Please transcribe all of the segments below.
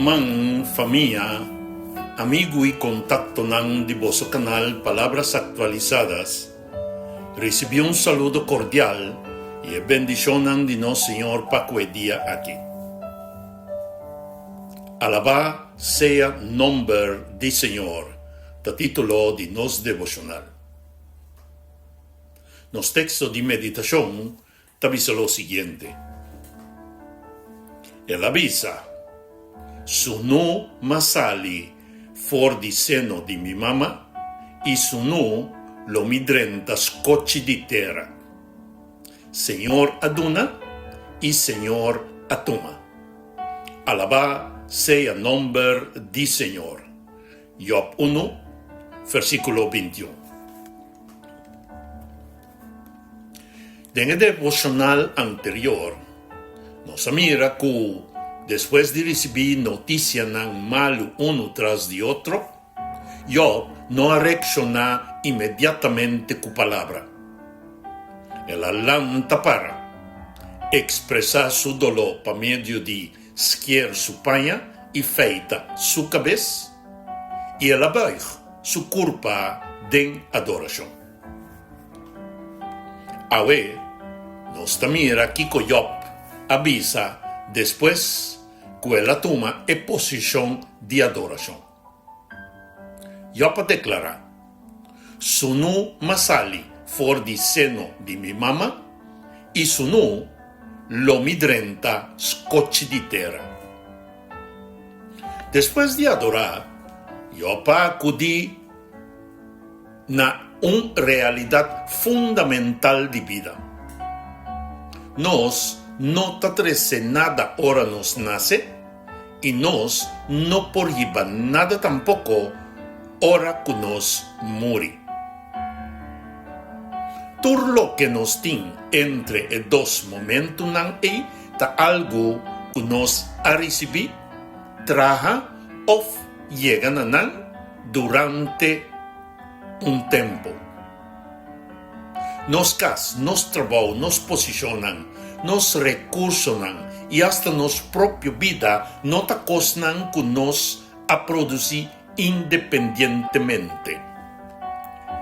man familia, amigo y contacto ng de vosso canal Palabras Actualizadas, recibí un saludo cordial y bendición de nuestro Señor Paco día aquí. Alabá sea nombre del Señor, da título de nos devocional. Nos texto de meditación avisa lo siguiente. El avisa, su no masali for di seno di mi mamma, y su no lo midrenta scocci di terra. Señor aduna y Señor atuma. Alabá sea nombre di Señor. Job 1, versículo 21. En el devocional anterior, nos mira que después de recibir noticias mal uno tras de otro, Job no reacciona inmediatamente con palabra. Él alanta para expresar su dolor por medio de esquiar su paña y feita su cabeza, y él abajo su culpa de adoración. Ahora, nos mira aquí que Job avisa después que él toma en posición de adoración. Job declara, su no masali for di seno di mi mamma, y su no lo midrenta scocci di terra. Después de adorar, Job acudí na una realidad fundamental de vida. Nos no tatrece nada ahora nos nace, y nos no por llevar nada tampoco ahora que nos muere. Todo lo que nos tiene entre los dos momentos y ta algo que nos ha recibido, traja o llega durante un tiempo. Nos cas, nos trabajo, nos posicionan, nos recursos y hasta nos propia vida no te costan que nos a producir independientemente.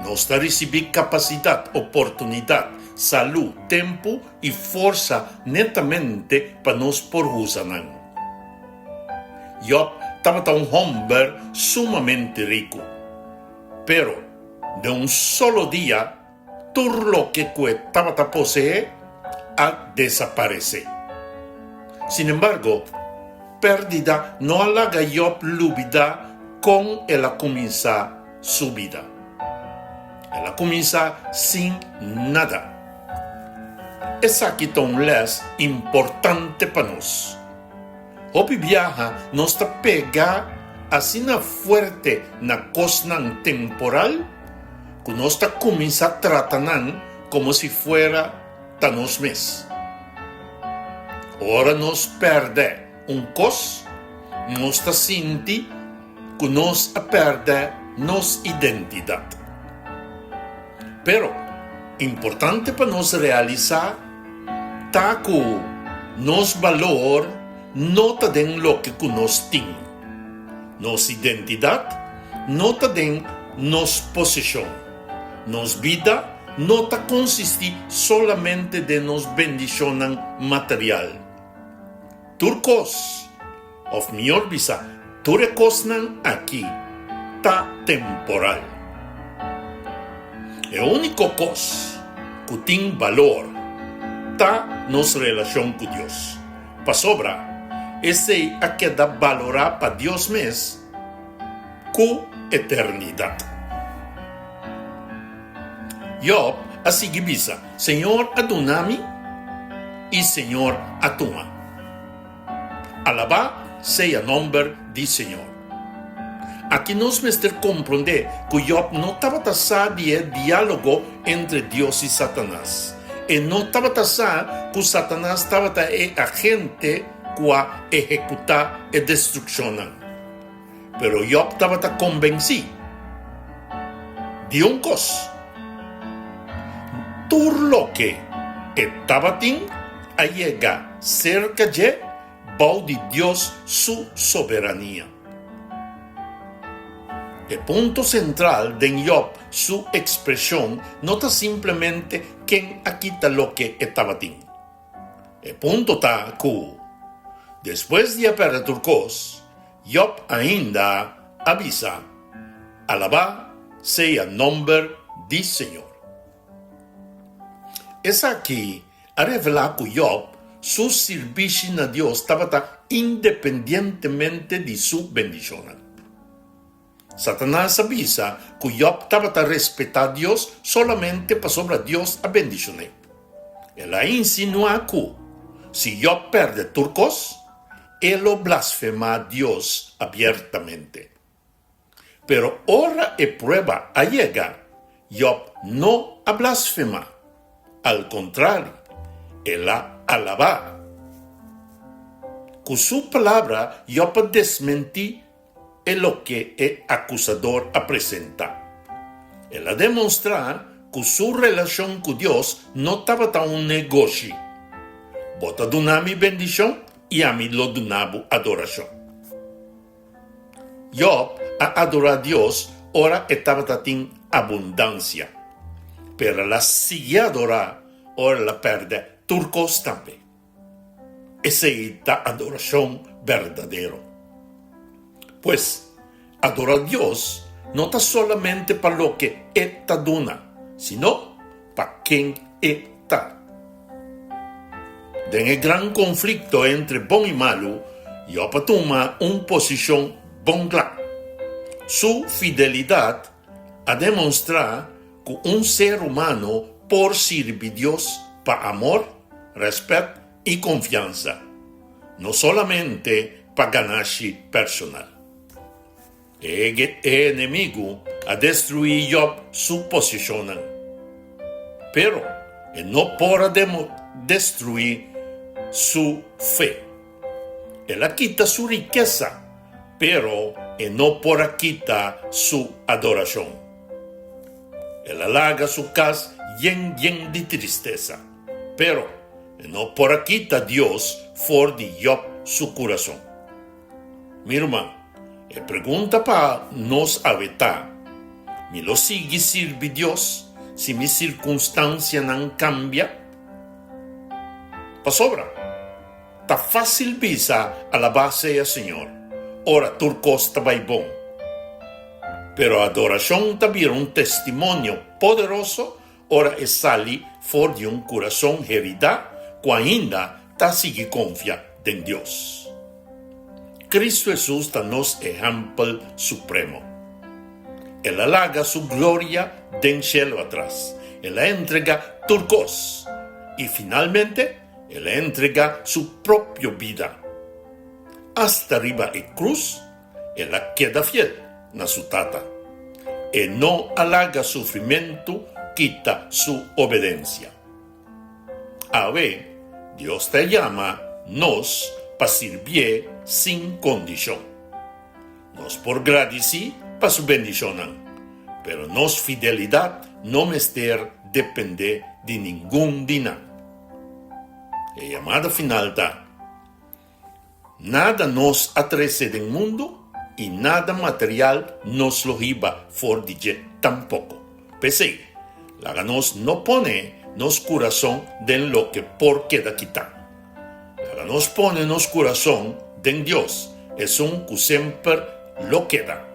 Nos da recibir capacidad, oportunidad, salud, tiempo y fuerza netamente para nos por usar. Job estaba un hombre sumamente rico, pero de un solo día todo lo que estaba poseer ha desaparecido. Sin embargo, pérdida no halaga Job lúbida con él comienza su vida. Él comienza sin nada. Es aquí un les importante para nos. Hoy viaja nos pega así na fuerte na cosa temporal que nos comienza a tratar como si fuera tanos mes. Ahora nos perde un cos, nos siente que nos perde nos identidad. Pero, importante para nos realizar, que nos valor no te den lo que nos tiene. Nos identidad no te den nos posesión. Nos vida no te consiste solamente de nos bendición material. Turcos, of mi orbisa, turecosnan aquí, ta temporal. El único cos que tiene valor, ta nos relación con Dios. Pa sobra, ese a que da valorar para Dios mes, cu eternidad. Job así divisa, Señor Adonami y Señor Atuma. Alabá sea nombre del Señor. Aquí nos mester comprender que Job no estaba tasado de diálogo entre Dios y Satanás. Y no estaba tasado que Satanás estaba agente que ejecutar la destrucción. Pero Job estaba convencido de un cosa. Todo lo que estaba a llegar cerca de bau de Dios su soberanía. El punto central de Job, su expresión, no está simplemente quien quita lo que estaba tin. El punto está que, después de perder turcos, Job ainda avisa, alabá sea nombre del Señor. Es aquí a revelar que Job, su servicio a Dios estaba independientemente de su bendición. Satanás avisa que Job estaba a respetar a Dios solamente para sobre Dios a bendicionar. Él insinúa que si Job perde turcos, él lo blasfema a Dios abiertamente. Pero hora y prueba llega, Job no a blasfema. Al contrario, él la alaba. Con su palabra, Job desmentí lo que el acusador presenta. Él a demostrar que su relación con Dios no estaba tan un negocio. Bota donami bendición y a mí lo donabo adoración. Job a adorar a Dios ahora estaba en abundancia. Pero la sigue adorar, ahora la perde turcos también. Esa es la adoración verdadera. Pues, adorar a Dios no está solamente para lo que está dona, sino para quien está. En el gran conflicto entre bon y malo, Job toma una posición bon clara. Su fidelidad a demostrar que un ser humano por servir a Dios para amor, respeto y confianza, no solamente para ganarse personal. El enemigo a destruir Job su posición, pero él no podrá destruir su fe. Él quita su riqueza, pero él no podrá quitar su adoración. Él halaga su casa llena de tristeza, pero él no podrá quitar a Dios fuera de Job su corazón. Mi hermano, él pregunta para nos aventar, ¿me lo sigue sirve Dios si mi circunstancia no cambia? Pa sobra, está fácil visa a la base al Señor, ora turcos está bon. Pero adoración también un testimonio poderoso, ora es sali for de un corazón herida, cuando ta sigue confia en Dios. Cristo Jesús está nos ejemplo supremo. Él halaga su gloria del cielo atrás. Él la entrega turcos. Y finalmente, Él entrega su propia vida. Hasta arriba en cruz, Él la queda fiel na su tata. Él no halaga sufrimiento, quita su obediencia. A ver, Dios te llama nos para servir sin condición. Nos por gracia para su bendición, pero nos fidelidad no mester depende de ningún dinar. La llamada final está: nada nos atrece del mundo y nada material nos lo riba for de tampoco. Pese, la nos no pone nos corazón de lo que por queda quitar. La nos pone nos corazón de Dios, es un que siempre lo queda.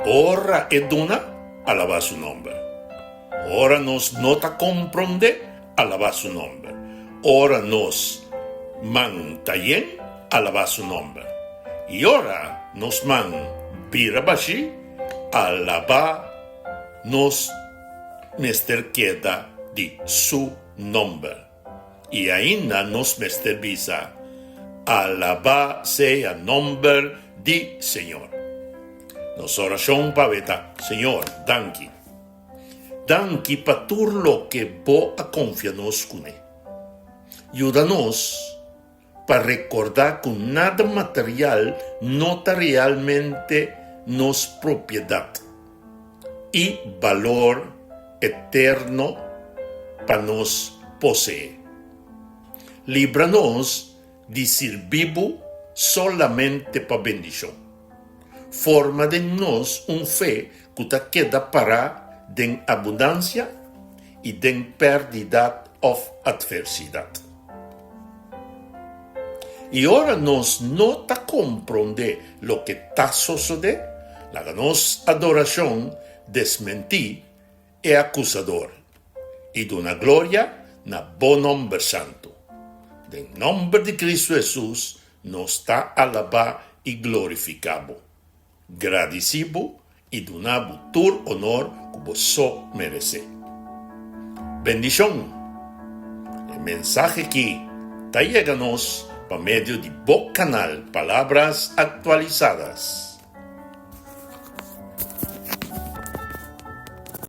Ora ed una, alaba su nombre. Ora nos nota comprende, alaba su nombre. Ora nos man tayen, alaba su nombre. Y ora nos man birabashi, alaba nos mester queda de su nombre. Y ainda nos mester visa, alaba sea nombre de Señor. Nos oración paveta, Señor, danki. Danki para todo lo que vos a confiarnos con él. Ayúdanos para recordar que nada material nota realmente nos propiedad y valor eterno para nos poseer. líbranos de servir solamente para bendición. Forma de nos fe que te queda para den abundancia y den pérdida of adversidad. Y ahora nos nota comprende lo que está sucediendo, la nos adoración desmentí e acusador, y de una gloria na buen nombre santo. En nombre de Cristo Jesús nos está alabado y glorificado, agradecido y donado todo honor que vos merece. Bendición. El mensaje que te llega por medio de Boc Canal Palabras Actualizadas.